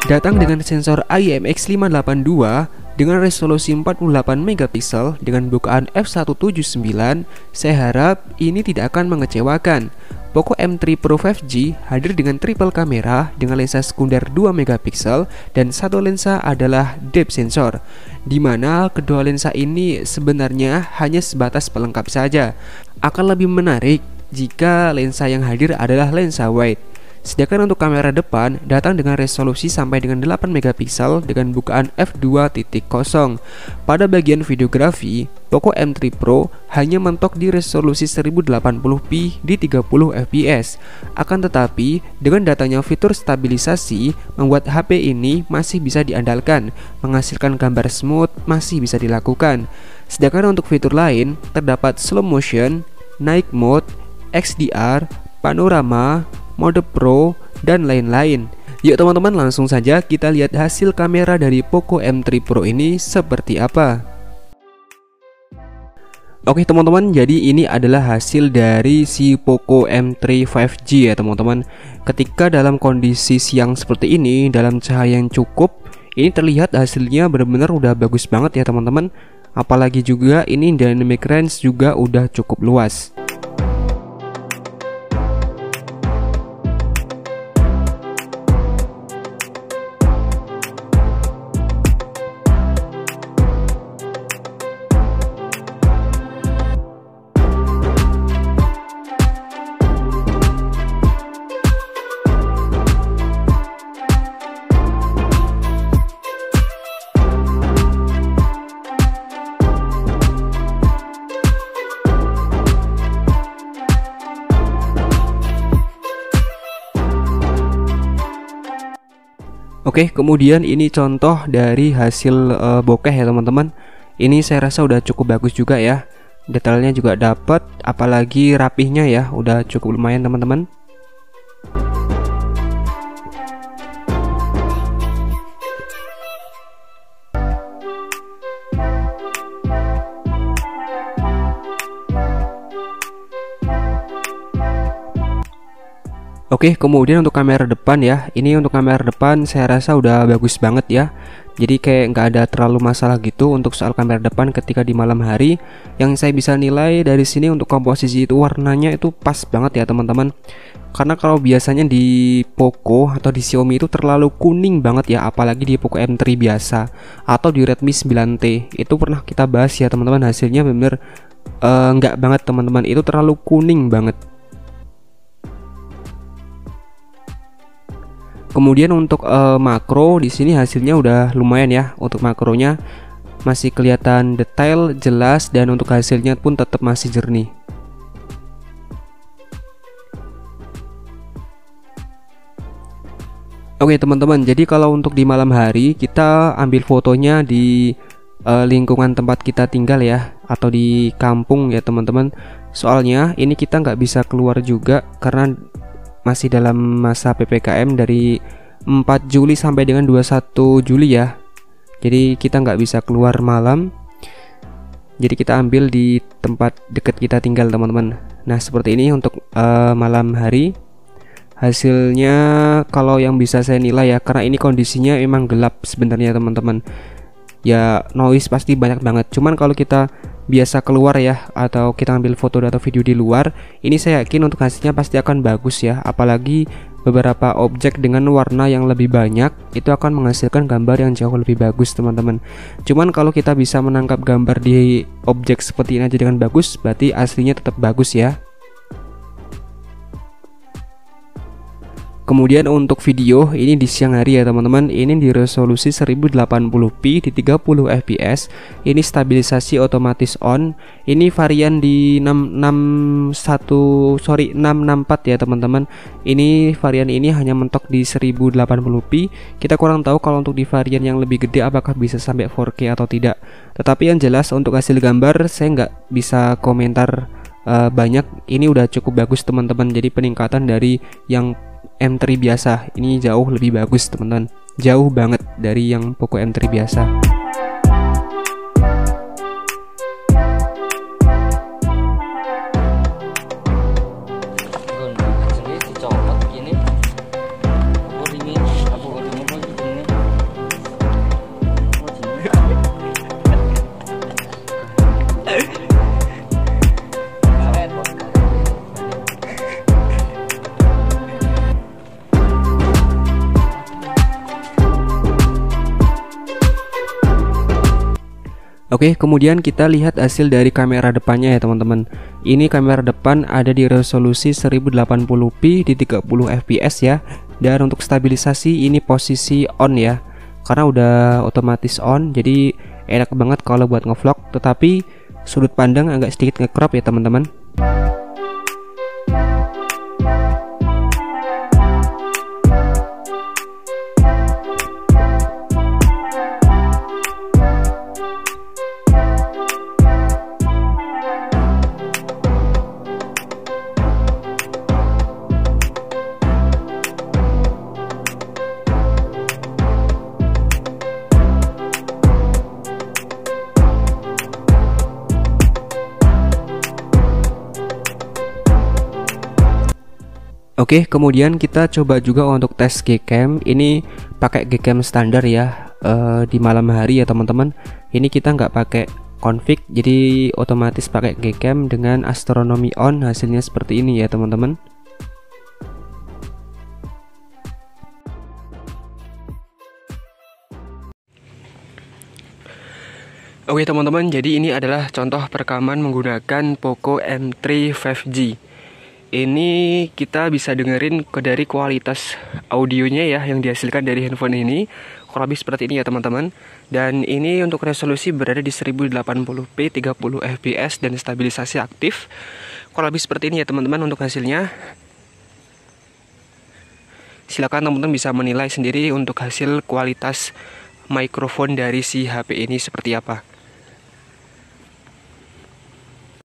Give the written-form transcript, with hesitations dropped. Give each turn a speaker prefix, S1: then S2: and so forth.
S1: Datang dengan sensor IMX582 dengan resolusi 48 megapiksel dengan bukaan f1.79, saya harap ini tidak akan mengecewakan. Poco M3 Pro 5G hadir dengan triple kamera dengan lensa sekunder 2 megapiksel dan satu lensa adalah depth sensor, di mana kedua lensa ini sebenarnya hanya sebatas pelengkap saja. Akan lebih menarik jika lensa yang hadir adalah lensa wide. Sedangkan untuk kamera depan datang dengan resolusi sampai dengan 8 megapiksel dengan bukaan f2.0. Pada bagian videografi, Poco M3 Pro hanya mentok di resolusi 1080p di 30 fps. Akan tetapi, dengan datanya fitur stabilisasi membuat HP ini masih bisa diandalkan, menghasilkan gambar smooth masih bisa dilakukan. Sedangkan untuk fitur lain terdapat slow motion, night mode, XDR, panorama, mode Pro, dan lain-lain. Yuk teman-teman, langsung saja kita lihat hasil kamera dari Poco M3 Pro ini seperti apa. Oke teman-teman, jadi ini adalah hasil dari si Poco M3 5G ya teman-teman. Ketika dalam kondisi siang seperti ini, dalam cahaya yang cukup, ini terlihat hasilnya benar-benar udah bagus banget ya teman-teman. Apalagi juga ini dynamic range juga udah cukup luas. Oke, kemudian ini contoh dari hasil bokeh ya teman-teman. Ini saya rasa udah cukup bagus juga ya. Detailnya juga dapat, apalagi rapihnya ya, udah cukup lumayan teman-teman. Oke, kemudian untuk kamera depan ya. Ini untuk kamera depan saya rasa udah bagus banget ya. Jadi kayak nggak ada terlalu masalah gitu untuk soal kamera depan ketika di malam hari. Yang saya bisa nilai dari sini untuk komposisi itu warnanya itu pas banget ya teman-teman. Karena kalau biasanya di Poco atau di Xiaomi itu terlalu kuning banget ya, apalagi di Poco M3 biasa atau di Redmi 9T. Itu pernah kita bahas ya teman-teman, hasilnya bener nggak banget teman-teman, itu terlalu kuning banget. Kemudian untuk makro di sini hasilnya udah lumayan ya. Untuk makronya masih kelihatan detail, jelas, dan untuk hasilnya pun tetap masih jernih. Oke teman-teman, jadi kalau untuk di malam hari kita ambil fotonya di lingkungan tempat kita tinggal ya, atau di kampung ya teman-teman. Soalnya ini kita nggak bisa keluar juga karena masih dalam masa PPKM dari 4 Juli sampai dengan 21 Juli ya. Jadi kita nggak bisa keluar malam. Jadi kita ambil di tempat dekat kita tinggal teman-teman. Nah seperti ini untuk malam hari. Hasilnya kalau yang bisa saya nilai ya, karena ini kondisinya emang gelap sebenarnya teman-teman. Ya noise pasti banyak banget. Cuman kalau kita biasa keluar ya, atau kita ambil foto atau video di luar, ini saya yakin untuk hasilnya pasti akan bagus ya. Apalagi beberapa objek dengan warna yang lebih banyak itu akan menghasilkan gambar yang jauh lebih bagus teman-teman. Cuman kalau kita bisa menangkap gambar di objek seperti ini aja dengan bagus, berarti aslinya tetap bagus ya. Kemudian untuk video ini di siang hari ya teman-teman, ini di resolusi 1080p di 30 fps. Ini stabilisasi otomatis on. Ini varian di 664 ya teman-teman. Ini varian ini hanya mentok di 1080p. Kita kurang tahu kalau untuk di varian yang lebih gede apakah bisa sampai 4K atau tidak. Tetapi yang jelas untuk hasil gambar saya nggak bisa komentar banyak. Ini udah cukup bagus teman-teman. Jadi peningkatan dari yang M3 biasa ini jauh lebih bagus teman-teman, jauh banget dari yang Poco M3 biasa. Oke, kemudian kita lihat hasil dari kamera depannya ya teman-teman. Ini kamera depan ada di resolusi 1080p di 30 fps ya. Dan untuk stabilisasi ini posisi on ya, karena udah otomatis on, jadi enak banget kalau buat ngevlog. Tetapi sudut pandang agak sedikit nge-crop ya teman-teman. Oke, kemudian kita coba juga untuk tes Gcam. Ini pakai Gcam standar ya, di malam hari ya teman-teman. Ini kita nggak pakai config, jadi otomatis pakai Gcam dengan astronomy on. Hasilnya seperti ini ya teman-teman. Oke teman-teman, jadi ini adalah contoh perekaman menggunakan Poco M3 5G. Ini kita bisa dengerin dari kualitas audionya ya yang dihasilkan dari handphone ini. Kurang lebih seperti ini ya teman-teman. Dan ini untuk resolusi berada di 1080p 30 fps dan stabilisasi aktif. Kurang lebih seperti ini ya teman-teman untuk hasilnya. Silakan teman-teman bisa menilai sendiri untuk hasil kualitas mikrofon dari si HP ini seperti apa.